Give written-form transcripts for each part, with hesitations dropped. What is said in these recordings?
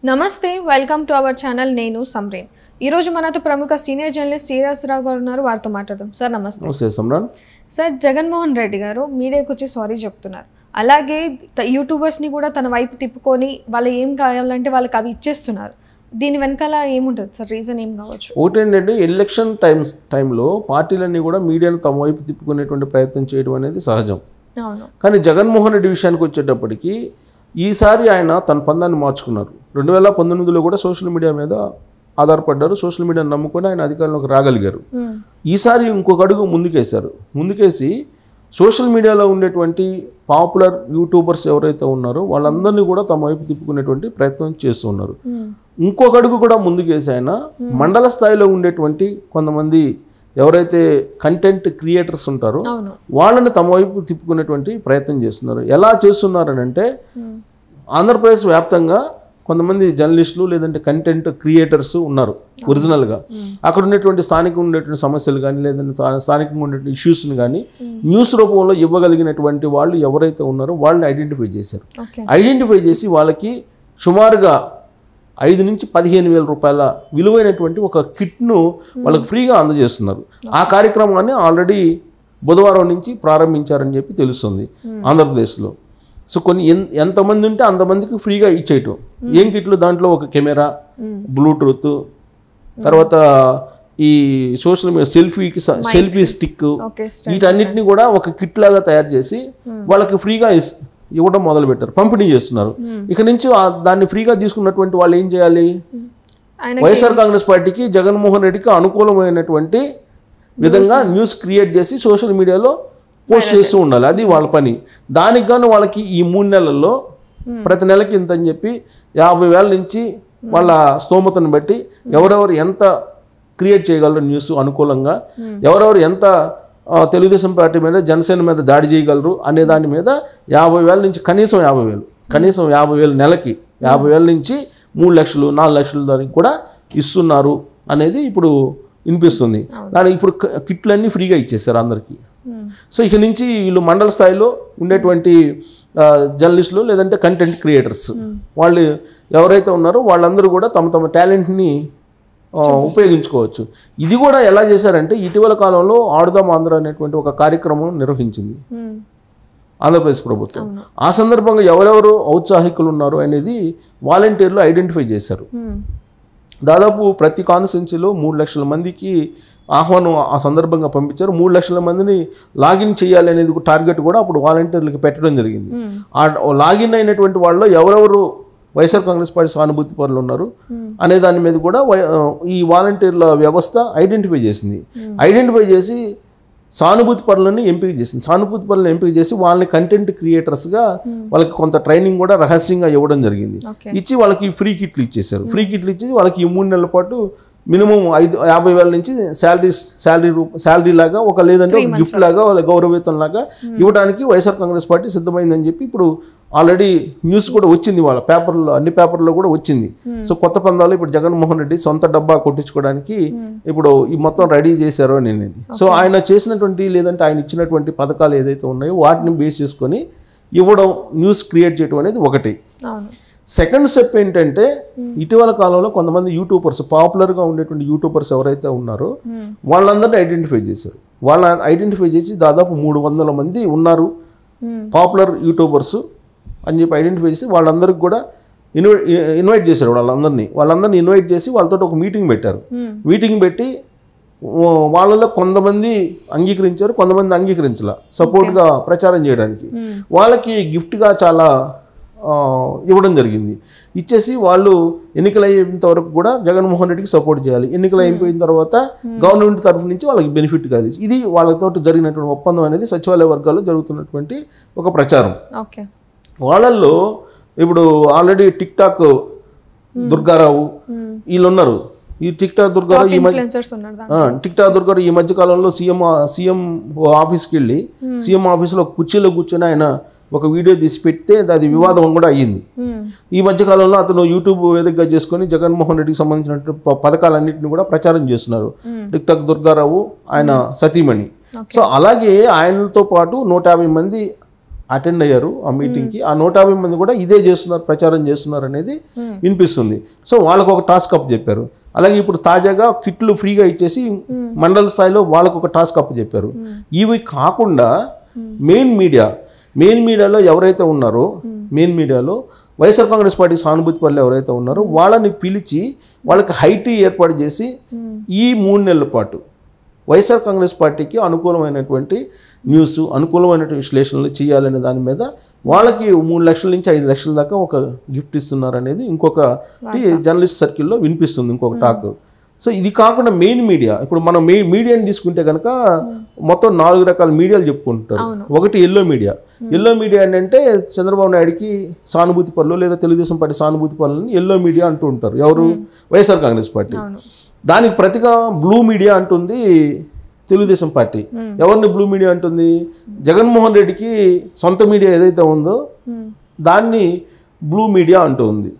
నమస్తే welcome to our channel నేను సమ్రీన్ ఈ రోజు మనతో ప్రముఖ సీనియర్ జర్నలిస్ట్ శ్రీరాజ్ రావు గారు ఉన్నారు వారితో మాట్లాడదాం సార్ నమస్తే నమస్తే సమ్రాన్ సార్ జగన్మోహన్ రెడ్డి గారు మీడియాకి వచ్చి సారీ చెప్తున్నారు అలాగే యూట్యూబర్స్ ని కూడా తన వైపు తిప్పుకొని వాళ్ళు ఏం కావాలంటే వాళ్ళకి అవి ఇచ్చేస్తున్నారు దీని వెనకాల ఏముంటుంది సార్ రీజన్ ఏం కావచ్చు ఒకటేంటంటే ఎలక్షన్ టైంలో పార్టీలన్నీ కూడా మీడియాను తమ వైపు తిప్పుకునేటువంటి ప్రయత్నం చేయడం అనేది సహజం అవును కానీ జగన్మోహన్ రెడ్డి విషయానికి వచ్చేటప్పటికి ఈసారి ఆయన తన పందాన్ని మార్చుకున్నారు 2019లో కూడా సోషల్ మీడియా మీద ఆధారపడ్డారు సోషల్ మీడియాను నమ్ముకొని ఆయన అధికారంలోకి రాగలిగారు ఈసారి ఇంకొక అడుగు ముందుకేసి సోషల్ మీడియాలో ఉండేటువంటి పాపులర్ యూట్యూబర్స్ ఎవరైతే ఉన్నారో వాళ్ళందరినీ కూడా తమ వైపు తిప్పుకునేటువంటి ప్రయత్నం చేస్తున్నారు ఇంకొక అడుగు కూడా ముందుకేసి ఆయన మండల స్థాయిలో ఉండేటువంటి కొంతమంది ఎవరైతే కంటెంట్ క్రియేటర్స్ ఉంటారో వాళ్ళని తమ వైపు తిప్పుకునేటువంటి ప్రయత్నం చేస్తున్నారు ఎలా చేస్తున్నారని అంటే ఆంధ్రప్రదేశ్ వ్యాప్తంగా కొంతమంది జర్నలిస్టులు లేదంటే కంటెంట్ క్రియేటర్స్ ఉన్నారు ఒరిజినల్గా అక్కడ ఉండేటువంటి స్థానికంగా ఉండేటువంటి సమస్యలు కానీ లేదంటే స్థానికంగా ఉండేటువంటి ఇష్యూస్ని కానీ న్యూస్ రూపంలో ఇవ్వగలిగినటువంటి వాళ్ళు ఎవరైతే ఉన్నారో వాళ్ళని ఐడెంటిఫై చేశారు ఐడెంటిఫై చేసి వాళ్ళకి సుమారుగా 5 నుంచి 15,000 రూపాయల విలువైనటువంటి ఒక కిట్ను వాళ్ళకి ఫ్రీగా అందజేస్తున్నారు ఆ కార్యక్రమాన్ని ఆల్రెడీ బుధవారం నుంచి ప్రారంభించారని చెప్పి తెలుస్తుంది ఆంధ్రప్రదేశ్లో సో కొన్ని ఎంతమంది ఉంటే అంతమందికి ఫ్రీగా ఇచ్చేయటం ఏం కిట్లు దాంట్లో ఒక కెమెరా బ్లూటూత్ తర్వాత ఈ సోషల్ మీడియా సెల్ఫీ స్టిక్ వీటన్నిటిని కూడా ఒక కిట్ లాగా తయారు చేసి వాళ్ళకి ఫ్రీగా ఇవ్వడం మొదలుపెట్టారు పంపిణీ చేస్తున్నారు ఇక నుంచి దాన్ని ఫ్రీగా తీసుకున్నటువంటి వాళ్ళు ఏం చేయాలి వైఎస్ఆర్ కాంగ్రెస్ పార్టీకి జగన్మోహన్ రెడ్డికి అనుకూలమైనటువంటి విధంగా న్యూస్ క్రియేట్ చేసి సోషల్ మీడియాలో పోస్ట్ చేస్తూ ఉండాలి అది వాళ్ళ పని దానికి గాను వాళ్ళకి ఈ 3 నెలల్లో ప్రతి నెలకి ఇంత అని చెప్పి 50,000 నుంచి వాళ్ళ స్తోమతను బట్టి ఎవరెవరు ఎంత క్రియేట్ చేయగలరు న్యూస్ అనుకూలంగా ఎవరెవరు ఎంత తెలుగుదేశం పార్టీ మీద జనసేన మీద దాడి చేయగలరు అనే దాని మీద 50,000 నుంచి కనీసం 50,000 నెలకి 50,000 నుంచి 3 లక్షలు 4 లక్షల దానికి కూడా ఇస్తున్నారు అనేది ఇప్పుడు వినిపిస్తుంది దానికి ఇప్పుడు కిట్లన్నీ ఫ్రీగా ఇచ్చేసారు అందరికీ సో ఇక నుంచి వీళ్ళు మండల స్థాయిలో ఉండేటువంటి జర్నలిస్టులు లేదంటే కంటెంట్ క్రియేటర్స్ వాళ్ళు ఎవరైతే ఉన్నారో వాళ్ళందరూ కూడా తమ తమ టాలెంట్ని ఉపయోగించుకోవచ్చు ఇది కూడా ఎలా చేశారంటే ఇటీవల కాలంలో ఆడుదాం ఆంధ్ర అనేటువంటి ఒక కార్యక్రమం నిర్వహించింది ఆంధ్రప్రదేశ్ ప్రభుత్వం ఆ సందర్భంగా ఎవరెవరు ఔత్సాహికులు ఉన్నారు అనేది వాలంటీర్లు ఐడెంటిఫై చేశారు దాదాపు ప్రతి కాన్స్టిట్యున్సీలో 3 లక్షల మందికి ఆహ్వానం ఆ సందర్భంగా పంపించారు 3 లక్షల మందిని లాగిన్ చేయాలి అనేది టార్గెట్ కూడా అప్పుడు వాలంటీర్లకు పెట్టడం జరిగింది ఆ లాగిన్ అయినటువంటి వాళ్ళలో ఎవరెవరు వైఎస్ఆర్ కాంగ్రెస్ పార్టీ సానుభూతి పరులు ఉన్నారు అనే దాని మీద కూడా ఈ వాలంటీర్ల వ్యవస్థ ఐడెంటిఫై చేసి సానుభూతి పరులను ఎంపిక చేసి వాళ్ళని కంటెంట్ క్రియేటర్స్గా వాళ్ళకి కొంత ట్రైనింగ్ కూడా రహస్యంగా ఇవ్వడం జరిగింది ఇచ్చి వాళ్ళకి ఫ్రీ కిట్లు ఇచ్చి వాళ్ళకి ఈ 3 నెలల పాటు మినిమం 50,000 నుంచి శాలరీ లాగా ఒక లేదంటే ఒక గిఫ్ట్ లాగా వాళ్ళ గౌరవవేతం లాగా ఇవ్వడానికి వైఎస్ఆర్ కాంగ్రెస్ పార్టీ సిద్ధమైందని చెప్పి ఇప్పుడు ఆల్రెడీ న్యూస్ కూడా వచ్చింది వాళ్ళ పేపర్లో అన్ని పేపర్లో కూడా వచ్చింది సో కొత్త పందాలు ఇప్పుడు జగన్మోహన్ రెడ్డి సొంత డబ్బా కొట్టించుకోవడానికి ఇప్పుడు ఈ మొత్తం రెడీ చేశారో అనేది సో ఆయన చేసినటువంటి లేదంటే ఆయన ఇచ్చినటువంటి పథకాలు ఏదైతే ఉన్నాయో వాటిని బేస్ చేసుకొని ఇవ్వడం న్యూస్ క్రియేట్ చేయడం అనేది ఒకటి సెకండ్ స్టెప్ ఏంటంటే ఇటీవల కాలంలో కొంతమంది యూట్యూబర్స్ పాపులర్గా ఉండేటువంటి యూట్యూబర్స్ ఎవరైతే ఉన్నారో వాళ్ళందరినీ ఐడెంటిఫై చేసి దాదాపు 300 మంది ఉన్నారు పాపులర్ యూట్యూబర్స్ అని చెప్పి ఐడెంటిఫై చేసి వాళ్ళందరికీ కూడా ఇన్వైట్ చేశారు వాళ్ళందరినీ ఇన్వైట్ చేసి వాళ్ళతో ఒక మీటింగ్ పెట్టి వాళ్ళలో కొంతమంది అంగీకరించారు కొంతమంది అంగీకరించాల సపోర్ట్గా ప్రచారం చేయడానికి వాళ్ళకి గిఫ్ట్గా చాలా ఇవ్వడం జరిగింది ఇచ్చేసి వాళ్ళు ఎన్నికలు అయినంత వరకు కూడా జగన్మోహన్ రెడ్డికి సపోర్ట్ చేయాలి ఎన్నికలు అయిపోయిన తర్వాత గవర్నమెంట్ తరఫు నుంచి వాళ్ళకి బెనిఫిట్ కాదు ఇది వాళ్ళతో జరిగినటువంటి ఒప్పందం అనేది సచివాలయ వర్గాల్లో జరుగుతున్నటువంటి ఒక ప్రచారం వాళ్ళల్లో ఇప్పుడు ఆల్రెడీ టిక్ టాక్ దుర్గారావు వీళ్ళు ఉన్నారు ఈ టిక్ టాక్ దుర్గారావు ఈ మధ్య కాలంలో సీఎం ఆఫీస్కి వెళ్ళి సీఎం ఆఫీస్లో కుర్చీలో కూర్చొని ఆయన ఒక వీడియో తీసి పెడితే అది వివాదం కూడా అయ్యింది ఈ మధ్యకాలంలో అతను యూట్యూబ్ వేదికగా చేసుకొని జగన్మోహన్ రెడ్డికి సంబంధించిన పథకాలన్నింటినీ కూడా ప్రచారం చేస్తున్నారు టిక్ టాక్ దుర్గారావు ఆయన సతీమణి సో అలాగే ఆయనతో పాటు 150 మంది అటెండ్ అయ్యారు ఆ మీటింగ్కి. ఆ 150 మంది కూడా ఇదే చేస్తున్నారు, ప్రచారం చేస్తున్నారు అనేది వినిపిస్తుంది. సో వాళ్ళకు ఒక టాస్క్ అప్ చెప్పారు. అలాగే ఇప్పుడు తాజాగా కిట్లు ఫ్రీగా ఇచ్చేసి మండల స్థాయిలో వాళ్ళకు ఒక టాస్క్ అప్ చెప్పారు. ఇవి కాకుండా మెయిన్ మీడియాలో ఎవరైతే ఉన్నారో మెయిన్ మీడియాలో వైఎస్ఆర్ కాంగ్రెస్ పార్టీ సానుభూతి పనులు ఎవరైతే ఉన్నారో వాళ్ళని పిలిచి వాళ్ళకి హైటీ ఏర్పాటు చేసి ఈ 3 నెలల పాటు వైఎస్ఆర్ కాంగ్రెస్ పార్టీకి అనుకూలమైనటువంటి న్యూస్, అనుకూలమైనటువంటి విశ్లేషణలు చేయాలనే దాని మీద వాళ్ళకి 3 లక్షల నుంచి 5 లక్షల దాకా ఒక గిఫ్ట్ ఇస్తున్నారు అనేది ఇంకొకటి జర్నలిస్ట్ సర్కిల్లో వినిపిస్తుంది, ఇంకొక టాక్. సో ఇది కాకుండా మెయిన్ మీడియా, ఇప్పుడు మనం మీడియాని తీసుకుంటే కనుక మొత్తం 4 రకాల మీడియాలు చెప్పుకుంటారు. ఒకటి ఎల్లో మీడియా అంటే చంద్రబాబు నాయుడుకి సానుభూతి పనులు లేదా తెలుగుదేశం పార్టీ సానుభూతి పనులని ఎల్లో మీడియా అంటూ ఉంటారు. ఎవరు? వైఎస్ఆర్ కాంగ్రెస్ పార్టీ. దానికి ప్రతిగా బ్లూ మీడియా అంటుంది తెలుగుదేశం పార్టీ. ఎవరిని బ్లూ మీడియా అంటుంది? జగన్మోహన్ రెడ్డికి సొంత మీడియా ఏదైతే ఉందో దాన్ని బ్లూ మీడియా అంటూ ఉంది.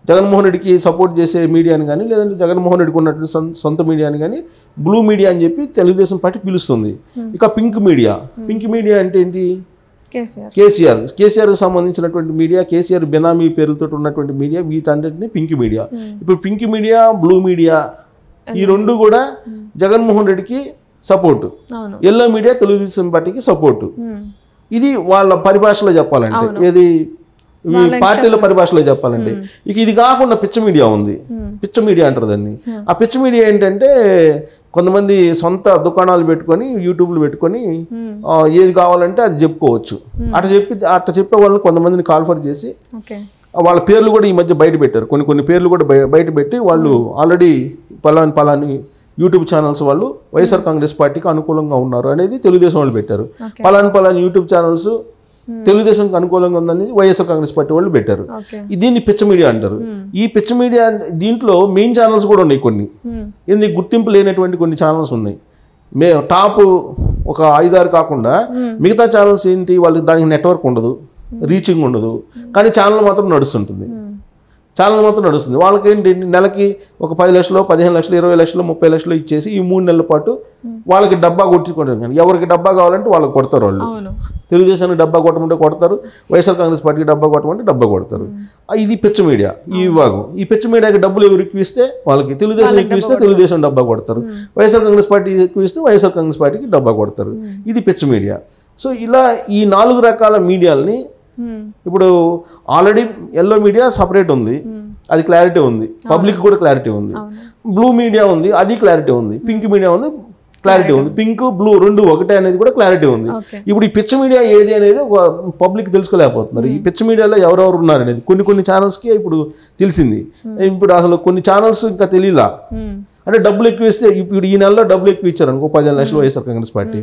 జగన్మోహన్ రెడ్డికి సపోర్ట్ చేసే మీడియాని కానీ లేదంటే జగన్మోహన్ రెడ్డికి ఉన్నటువంటి సొంత మీడియాని కానీ బ్లూ మీడియా అని చెప్పి తెలుగుదేశం పార్టీ పిలుస్తుంది. ఇక పింక్ మీడియా అంటే ఏంటి? కేసీఆర్కి సంబంధించినటువంటి మీడియా, కేసీఆర్ బెనామీ పేర్లతో ఉన్నటువంటి మీడియా, వీటన్నిటిని పింక్ మీడియా. ఇప్పుడు పింక్ మీడియా, బ్లూ మీడియా ఈ రెండు కూడా జగన్మోహన్ రెడ్డికి సపోర్టు, ఎల్లో మీడియా తెలుగుదేశం పార్టీకి సపోర్టు. ఇది వాళ్ళ పరిభాషలో చెప్పాలంటే, ఏది పార్టీల పరిభాషలో చెప్పాలంటే. ఇక ఇది కాకుండా పిచ్చ మీడియా ఉంది. పిచ్చ మీడియా అంటారు దాన్ని. ఆ పిచ్చ మీడియా ఏంటంటే కొంతమంది సొంత దుకాణాలు పెట్టుకొని యూట్యూబ్లు పెట్టుకొని ఏది కావాలంటే అది చెప్పుకోవచ్చు. అట్ట చెప్పే వాళ్ళని కొంతమందిని కాల్ఫర్ చేసి వాళ్ళ పేర్లు కూడా ఈ మధ్య బయట పెట్టారు. కొన్ని పేర్లు కూడా బయట పెట్టి వాళ్ళు ఆల్రెడీ పలాని యూట్యూబ్ ఛానల్స్ వాళ్ళు వైఎస్ఆర్ కాంగ్రెస్ పార్టీకి అనుకూలంగా ఉన్నారు అనేది తెలుగుదేశం వాళ్ళు పెట్టారు. పలాని యూట్యూబ్ ఛానల్స్ తెలుగుదేశంకి అనుకూలంగా ఉందని వైఎస్ఆర్ కాంగ్రెస్ పార్టీ వాళ్ళు పెట్టారు. దీన్ని పిచ్చ మీడియా అంటారు. ఈ పిచ్చ మీడియా దీంట్లో మెయిన్ ఛానల్స్ కూడా ఉన్నాయి, కొన్ని ఎందుకు గుర్తింపు లేనటువంటి కొన్ని ఛానల్స్ ఉన్నాయి. టాప్ ఒక 5-6 కాకుండా మిగతా ఛానల్స్ ఏంటి, వాళ్ళకి దానికి నెట్వర్క్ ఉండదు, రీచింగ్ ఉండదు, కానీ ఛానల్ మాత్రం నడుస్తుంది. వాళ్ళకి ఏంటి, నెలకి ఒక 10 లక్షలు, 15 లక్షలు, 20 లక్షలు, 30 లక్షలు ఇచ్చేసి ఈ 3 నెలల పాటు వాళ్ళకి డబ్బా కొట్టుకోవడం. కానీ ఎవరికి డబ్బా కావాలంటే వాళ్ళకి కొడతారు. వాళ్ళు తెలుగుదేశానికి డబ్బా కొట్టమంటే కొడతారు, వైఎస్ఆర్ కాంగ్రెస్ పార్టీకి డబ్బా కొట్టమంటే డబ్బా కొడతారు. ఇది పిచ్చ మీడియా ఈ విభాగం. ఈ పిచ్చ మీడియాకి డబ్బులు ఎవరు ఎక్కువ ఇస్తే వాళ్ళకి, తెలుగుదేశం ఎక్కువ ఇస్తే తెలుగుదేశం డబ్బా కొడతారు, వైఎస్ఆర్ కాంగ్రెస్ పార్టీ ఎక్కువ ఇస్తే వైఎస్ఆర్ కాంగ్రెస్ పార్టీకి డబ్బా కొడతారు. ఇది పిచ్చ మీడియా. సో ఇలా ఈ 4 రకాల మీడియాలని ఇప్పుడు ఆల్రెడీ ఎల్లో మీడియా సపరేట్ ఉంది, అది క్లారిటీ ఉంది, పబ్లిక్ కూడా క్లారిటీ ఉంది. బ్లూ మీడియా ఉంది, అది క్లారిటీ ఉంది. పింక్ మీడియా ఉంది, క్లారిటీ ఉంది. పింక్ బ్లూ రెండు ఒకటే అనేది కూడా క్లారిటీ ఉంది. ఇప్పుడు ఈ పిచ్చ మీడియా ఏది అనేది పబ్లిక్ తెలుసుకోలేకపోతున్నారు. ఈ పిచ్చ మీడియాలో ఎవరెవరు ఉన్నారు అనేది కొన్ని ఛానల్స్కి ఇప్పుడు తెలిసింది. ఇప్పుడు అసలు కొన్ని ఛానల్స్ ఇంకా తెలియలా. అంటే డబ్బులు ఎక్కువ ఇస్తే, ఇప్పుడు ఈ నెలలో డబ్బులు ఎక్కువ ఇచ్చారు అనుకో, 15 లక్షలు వైఎస్ఆర్ కాంగ్రెస్ పార్టీ,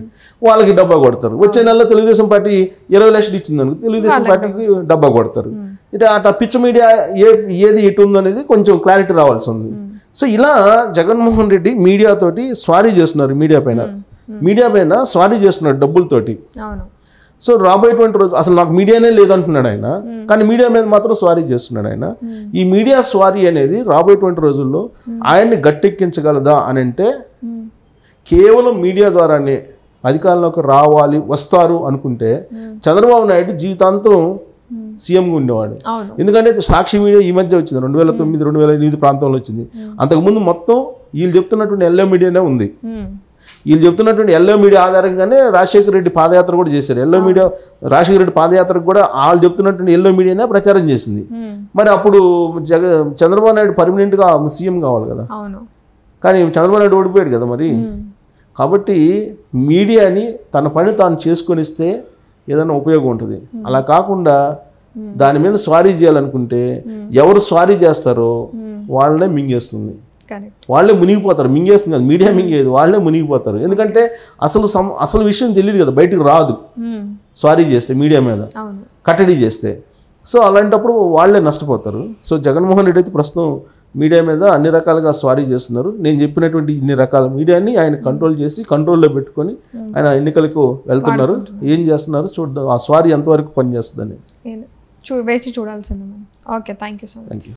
వాళ్ళకి డబ్బా కొడతారు. వచ్చే నెలలో తెలుగుదేశం పార్టీ 20 లక్షలు ఇచ్చింది అనుకో, తెలుగుదేశం పార్టీకి డబ్బా కొడతారు. ఇట్లా అట్లా పిచ్చ మీడియా ఏది ఎటు ఉందనేది కొంచెం క్లారిటీ రావాల్సి ఉంది. సో ఇలా జగన్మోహన్ రెడ్డి మీడియాతోటి స్వారీ చేస్తున్నారు, మీడియా పైన స్వారీ చేస్తున్నారు డబ్బులతోటి. సో రాబోయేటువంటి రోజు అసలు నాకు మీడియానే లేదంటున్నాడు ఆయన, కానీ మీడియా మీద మాత్రం స్వారీ చేస్తున్నాడు ఆయన. ఈ మీడియా స్వారీ అనేది రాబోయేటువంటి రోజుల్లో ఆయన్ని గట్టెక్కించగలదా అని అంటే కేవలం మీడియా ద్వారానే అధికారంలోకి వస్తారు అనుకుంటే చంద్రబాబు నాయుడు జీవితాంతం సీఎంగా ఉండేవాడు. ఎందుకంటే సాక్షి మీడియా ఈ మధ్య వచ్చింది, 2009, 2008 ప్రాంతంలో వచ్చింది. అంతకుముందు మొత్తం వీళ్ళు చెప్తున్నటువంటి ఎల్లో మీడియానే ఉంది. వీళ్ళు చెప్తున్నటువంటి ఎల్లో మీడియా ఆధారంగానే రాజశేఖర రెడ్డి పాదయాత్ర కూడా చేశారు. ఎల్లో మీడియా రాజశేఖర రెడ్డి పాదయాత్రకు కూడా వాళ్ళు చెప్తున్నటువంటి ఎల్లో మీడియానే ప్రచారం చేసింది. మరి అప్పుడు చంద్రబాబు నాయుడు పర్మనెంట్గా సీఎం కావాలి కదా, కానీ చంద్రబాబు నాయుడు ఓడిపోయాడు కదా మరి. కాబట్టి మీడియాని తన పని తాను చేసుకొని ఇస్తే ఏదైనా ఉపయోగం ఉంటుంది. అలా కాకుండా దాని మీద స్వారీ చేయాలనుకుంటే ఎవరు స్వారీ చేస్తారో వాళ్ళనే మింగేస్తుంది, వాళ్ళే మునిగిపోతారు. మింగేస్తుంది కదా, మీడియా మింగేది, వాళ్ళే మునిగిపోతారు. ఎందుకంటే అసలు విషయం తెలియదు కదా, బయటికి రాదు స్వారీ చేస్తే, మీడియా మీద కట్టడి చేస్తే. సో అలాంటప్పుడు వాళ్ళే నష్టపోతారు. సో జగన్మోహన్ రెడ్డి అయితే ప్రస్తుతం మీడియా మీద అన్ని రకాలుగా స్వారీ చేస్తున్నారు. నేను చెప్పినటువంటి ఇన్ని రకాల మీడియాని ఆయన కంట్రోల్ చేసి కంట్రోల్లో పెట్టుకొని ఆయన ఎన్నికలకు వెళ్తున్నారు. ఏం చేస్తున్నారు చూద్దాం, ఆ స్వారీ ఎంతవరకు పనిచేస్తుంది అనేది వేసి చూడాల్సింది. Okay, thank you so much.